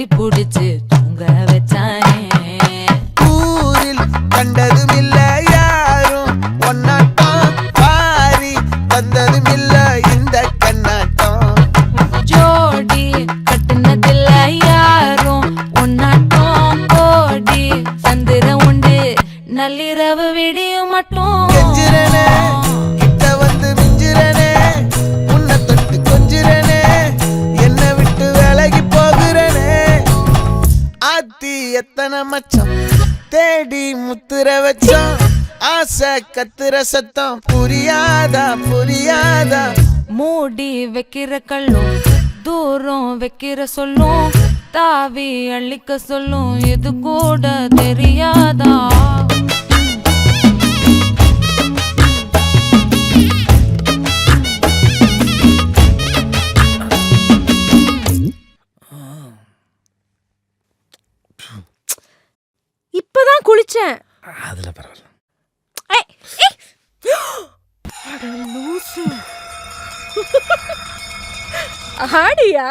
கட்டி புடிச்சு தூங்க வச்சானே. ஊரில் கண்டதும் இல்ல யாரும் ஒன்னாட்டம், பாரி வந்ததும் இல்ல இந்த கண்ணாட்டம். ஜோடி கட்டுனதில்ல யாரும் ஒன்னாட்டம், கோடி சந்திர உண்டு நள்ளிரவு விடியும் மட்டும். கெஞ்சிரனே கிட்ட வந்து மிஞ்சிரனே, உன்னை தொட்டு கொஞ்சிரனே, என்ன விட்டு விலகி போகிறனே. ஆத்தி எத்தனை மச்சம் தேடி முத்துற வச்சோம், ஆசை கத்துற சத்தம் புரியாதா புரியாதா. மூடி வைக்கிற கல்லும் தூரம் வைக்கிற சொல்லும், தாவி அள்ளிக்க சொல்லும் இது கூட தெரியாதா. இப்பதான் குளிச்சேன். அதுல பரவாயில்ல. ஆடியா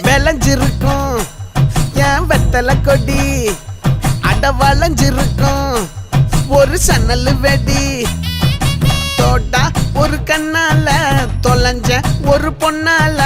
விளைஞ்சிருக்கும் என் வெத்தலை கொடி, அட வளைஞ்சிருக்கும் ஒரு சன்னல் வெடி. தோட்டா ஒரு கண்ணால தொலைஞ்ச ஒரு பொண்ணால